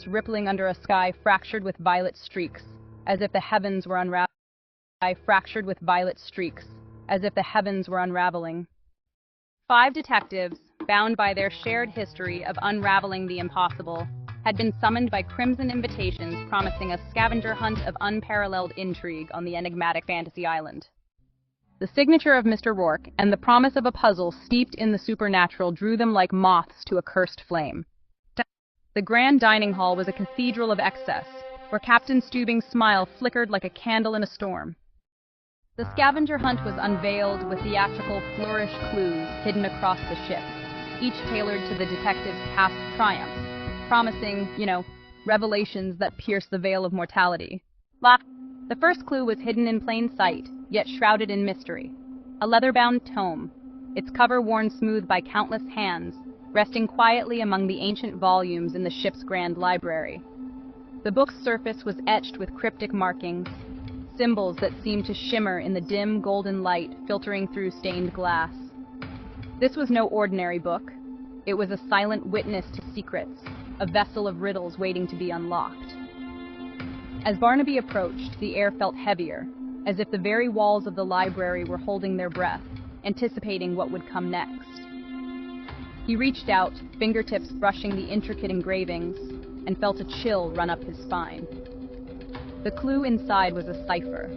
rippling under a sky fractured with violet streaks, as if the heavens were unraveling. Five detectives, bound by their shared history of unraveling the impossible, had been summoned by crimson invitations promising a scavenger hunt of unparalleled intrigue on the enigmatic fantasy island. The signature of Mr. Roarke and the promise of a puzzle steeped in the supernatural drew them like moths to a cursed flame. The grand dining hall was a cathedral of excess, where Captain Steubing's smile flickered like a candle in a storm. The scavenger hunt was unveiled with theatrical flourish clues hidden across the ship, each tailored to the detective's past triumphs, promising, revelations that pierce the veil of mortality. The first clue was hidden in plain sight, yet shrouded in mystery. A leather-bound tome, its cover worn smooth by countless hands, resting quietly among the ancient volumes in the ship's grand library. The book's surface was etched with cryptic markings, symbols that seemed to shimmer in the dim golden light filtering through stained glass. This was no ordinary book. It was a silent witness to secrets, a vessel of riddles waiting to be unlocked. As Barnaby approached, the air felt heavier, as if the very walls of the library were holding their breath, anticipating what would come next. He reached out, fingertips brushing the intricate engravings, and felt a chill run up his spine. The clue inside was a cipher,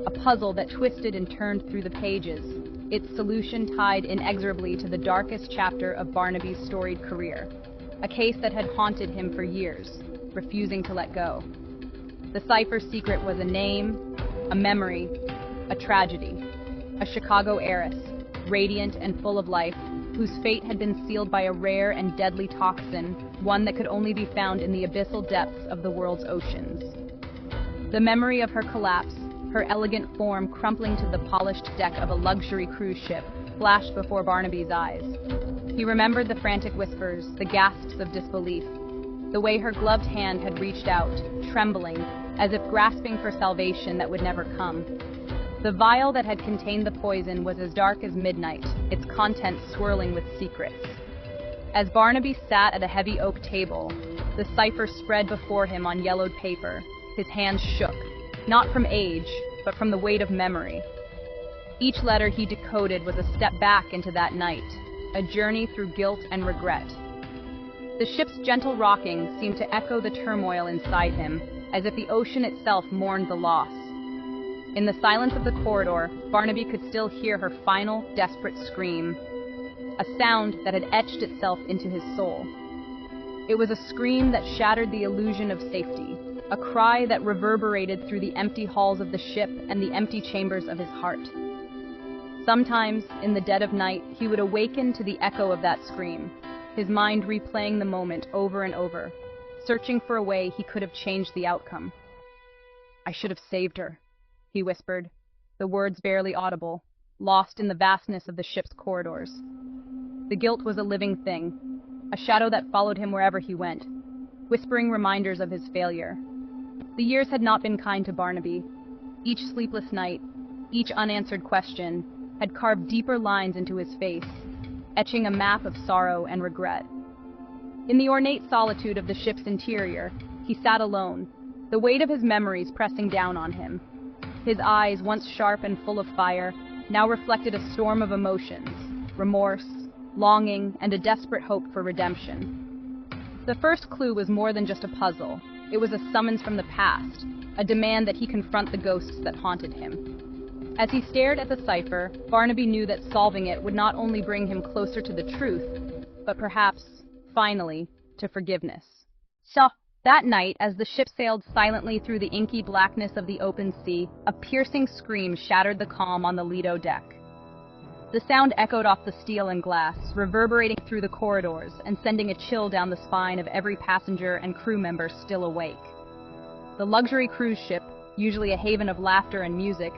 a puzzle that twisted and turned through the pages, its solution tied inexorably to the darkest chapter of Barnaby's storied career, a case that had haunted him for years, refusing to let go. The cipher's secret was a name, a memory, a tragedy, a Chicago heiress, radiant and full of life, whose fate had been sealed by a rare and deadly toxin, one that could only be found in the abyssal depths of the world's oceans. The memory of her collapse, her elegant form crumpling to the polished deck of a luxury cruise ship, flashed before Barnaby's eyes. He remembered the frantic whispers, the gasps of disbelief, the way her gloved hand had reached out, trembling, as if grasping for salvation that would never come. The vial that had contained the poison was as dark as midnight, its contents swirling with secrets. As Barnaby sat at a heavy oak table, the cipher spread before him on yellowed paper. His hands shook, not from age, but from the weight of memory. Each letter he decoded was a step back into that night, a journey through guilt and regret. The ship's gentle rocking seemed to echo the turmoil inside him, as if the ocean itself mourned the loss. In the silence of the corridor, Barnaby could still hear her final, desperate scream, a sound that had etched itself into his soul. It was a scream that shattered the illusion of safety, a cry that reverberated through the empty halls of the ship and the empty chambers of his heart. Sometimes, in the dead of night, he would awaken to the echo of that scream, his mind replaying the moment over and over, searching for a way he could have changed the outcome. "I should have saved her," he whispered, the words barely audible, lost in the vastness of the ship's corridors. The guilt was a living thing, a shadow that followed him wherever he went, whispering reminders of his failure. The years had not been kind to Barnaby. Each sleepless night, each unanswered question, had carved deeper lines into his face, etching a map of sorrow and regret. In the ornate solitude of the ship's interior, he sat alone, the weight of his memories pressing down on him. His eyes, once sharp and full of fire, now reflected a storm of emotions, remorse, longing, and a desperate hope for redemption. The first clue was more than just a puzzle. It was a summons from the past, a demand that he confront the ghosts that haunted him. As he stared at the cipher, Barnaby knew that solving it would not only bring him closer to the truth, but perhaps, finally, to forgiveness. So, that night, as the ship sailed silently through the inky blackness of the open sea, a piercing scream shattered the calm on the Lido deck. The sound echoed off the steel and glass, reverberating through the corridors and sending a chill down the spine of every passenger and crew member still awake. The luxury cruise ship, usually a haven of laughter and music,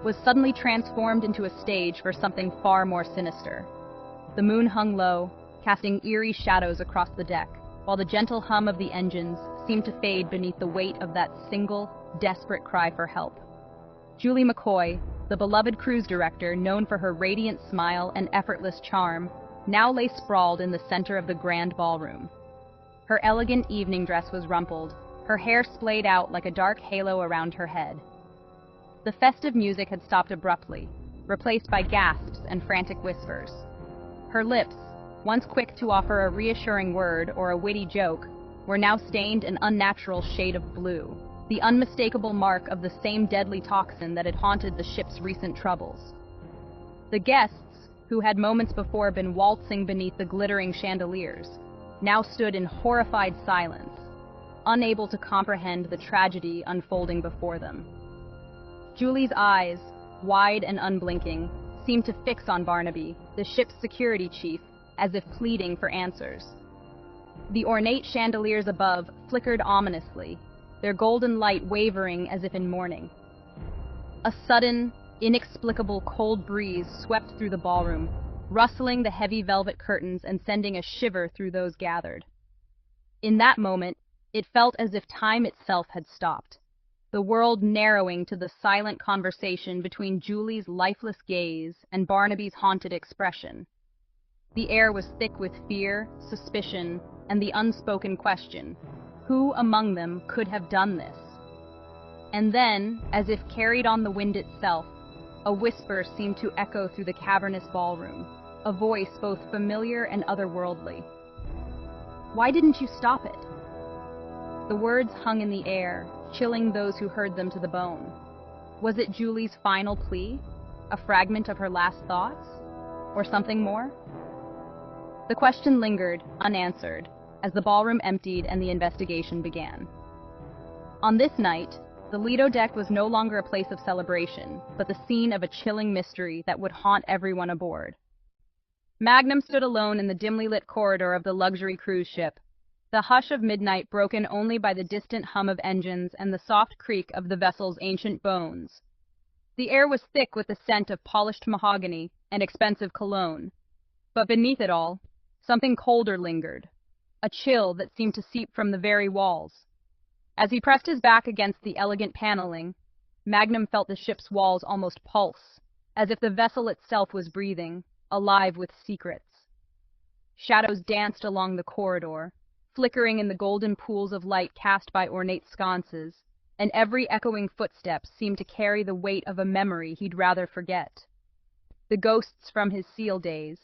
was suddenly transformed into a stage for something far more sinister. The moon hung low, casting eerie shadows across the deck, while the gentle hum of the engines seemed to fade beneath the weight of that single, desperate cry for help. Julie McCoy, the beloved cruise director known for her radiant smile and effortless charm, now lay sprawled in the center of the grand ballroom. Her elegant evening dress was rumpled, her hair splayed out like a dark halo around her head. The festive music had stopped abruptly, replaced by gasps and frantic whispers. Her lips, once quick to offer a reassuring word or a witty joke, were now stained an unnatural shade of blue, the unmistakable mark of the same deadly toxin that had haunted the ship's recent troubles. The guests, who had moments before been waltzing beneath the glittering chandeliers, now stood in horrified silence, unable to comprehend the tragedy unfolding before them. Julie's eyes, wide and unblinking, seemed to fix on Barnaby, the ship's security chief, as if pleading for answers. The ornate chandeliers above flickered ominously, their golden light wavering as if in mourning. A sudden, inexplicable cold breeze swept through the ballroom, rustling the heavy velvet curtains and sending a shiver through those gathered. In that moment, it felt as if time itself had stopped, the world narrowing to the silent conversation between Julie's lifeless gaze and Barnaby's haunted expression. The air was thick with fear, suspicion, and the unspoken question, who among them could have done this? And then, as if carried on the wind itself, a whisper seemed to echo through the cavernous ballroom, a voice both familiar and otherworldly. "Why didn't you stop it?" The words hung in the air, chilling those who heard them to the bone. Was it Julie's final plea? A fragment of her last thoughts? Or something more? The question lingered, unanswered, as the ballroom emptied and the investigation began. On this night, the Lido deck was no longer a place of celebration, but the scene of a chilling mystery that would haunt everyone aboard. Magnum stood alone in the dimly lit corridor of the luxury cruise ship, the hush of midnight broken only by the distant hum of engines and the soft creak of the vessel's ancient bones. The air was thick with the scent of polished mahogany and expensive cologne, but beneath it all, something colder lingered, a chill that seemed to seep from the very walls. As he pressed his back against the elegant paneling, Magnum felt the ship's walls almost pulse, as if the vessel itself was breathing, alive with secrets. Shadows danced along the corridor, flickering in the golden pools of light cast by ornate sconces, and every echoing footstep seemed to carry the weight of a memory he'd rather forget. The ghosts from his SEAL days,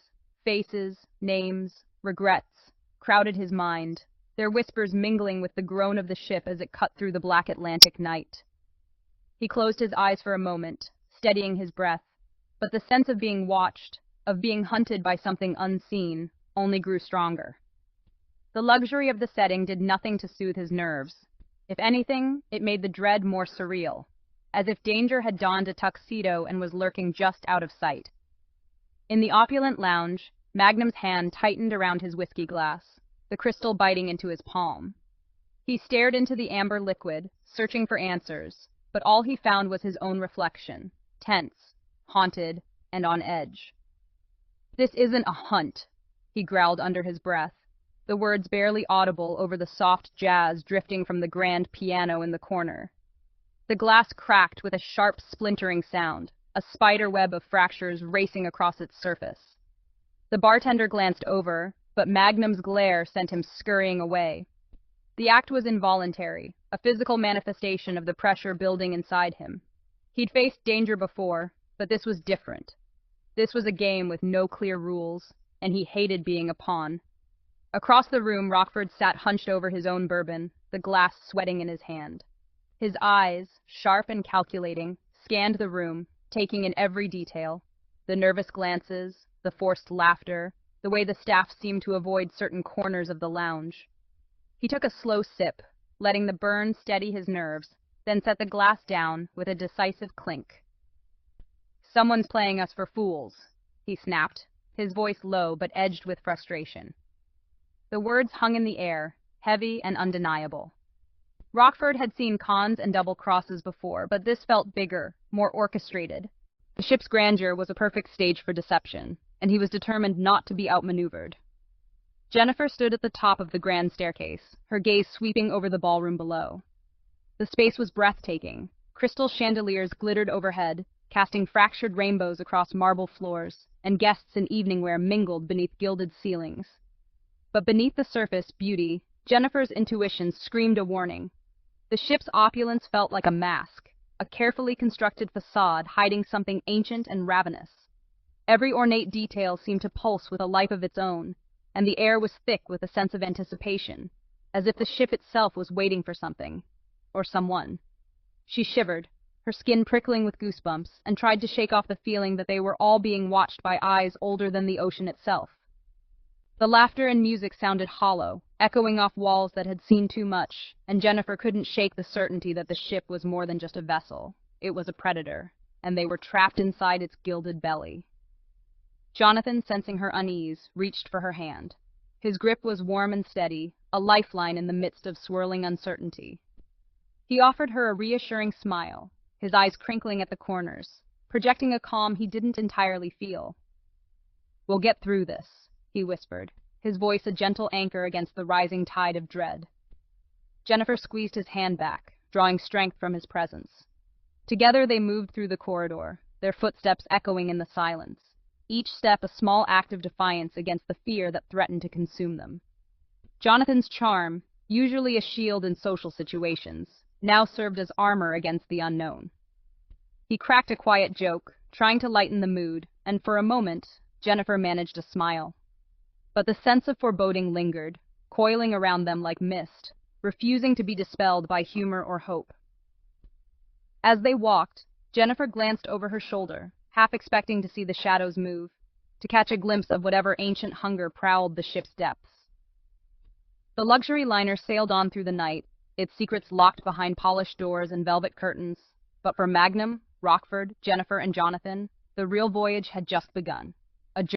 faces, names, regrets, crowded his mind, their whispers mingling with the groan of the ship as it cut through the black Atlantic night. He closed his eyes for a moment, steadying his breath, but the sense of being watched, of being hunted by something unseen, only grew stronger. The luxury of the setting did nothing to soothe his nerves. If anything, it made the dread more surreal, as if danger had donned a tuxedo and was lurking just out of sight. In the opulent lounge, Magnum's hand tightened around his whiskey glass, the crystal biting into his palm. He stared into the amber liquid, searching for answers, but all he found was his own reflection, tense, haunted, and on edge. "This isn't a hunt," he growled under his breath, the words barely audible over the soft jazz drifting from the grand piano in the corner. The glass cracked with a sharp splintering sound, a spider web of fractures racing across its surface. The bartender glanced over, but Magnum's glare sent him scurrying away. The act was involuntary, a physical manifestation of the pressure building inside him. He'd faced danger before, but this was different. This was a game with no clear rules, and he hated being a pawn. Across the room, Rockford sat hunched over his own bourbon, the glass sweating in his hand. His eyes, sharp and calculating, scanned the room, taking in every detail, the nervous glances, the forced laughter, the way the staff seemed to avoid certain corners of the lounge. He took a slow sip, letting the burn steady his nerves, then set the glass down with a decisive clink. "Someone's playing us for fools," he snapped, his voice low but edged with frustration. The words hung in the air, heavy and undeniable. Rockford had seen cons and double crosses before, but this felt bigger, more orchestrated. The ship's grandeur was a perfect stage for deception, and he was determined not to be outmaneuvered. Jennifer stood at the top of the grand staircase, her gaze sweeping over the ballroom below. The space was breathtaking. Crystal chandeliers glittered overhead, casting fractured rainbows across marble floors, and guests in evening wear mingled beneath gilded ceilings. But beneath the surface beauty, Jennifer's intuition screamed a warning. The ship's opulence felt like a mask, a carefully constructed facade hiding something ancient and ravenous. Every ornate detail seemed to pulse with a life of its own, and the air was thick with a sense of anticipation, as if the ship itself was waiting for something, or someone. She shivered, her skin prickling with goosebumps, and tried to shake off the feeling that they were all being watched by eyes older than the ocean itself. The laughter and music sounded hollow, echoing off walls that had seen too much, and Jennifer couldn't shake the certainty that the ship was more than just a vessel. It was a predator, and they were trapped inside its gilded belly. Jonathan, sensing her unease, reached for her hand. His grip was warm and steady, a lifeline in the midst of swirling uncertainty. He offered her a reassuring smile, his eyes crinkling at the corners, projecting a calm he didn't entirely feel. "We'll get through this," he whispered, his voice a gentle anchor against the rising tide of dread. Jennifer squeezed his hand back, drawing strength from his presence. Together they moved through the corridor, their footsteps echoing in the silence, each step a small act of defiance against the fear that threatened to consume them. Jonathan's charm, usually a shield in social situations, now served as armor against the unknown. He cracked a quiet joke, trying to lighten the mood, and for a moment, Jennifer managed a smile. But the sense of foreboding lingered, coiling around them like mist, refusing to be dispelled by humor or hope. As they walked, Jennifer glanced over her shoulder, half expecting to see the shadows move, to catch a glimpse of whatever ancient hunger prowled the ship's depths. The luxury liner sailed on through the night, its secrets locked behind polished doors and velvet curtains, but for Magnum, Rockford, Jennifer, and Jonathan, the real voyage had just begun.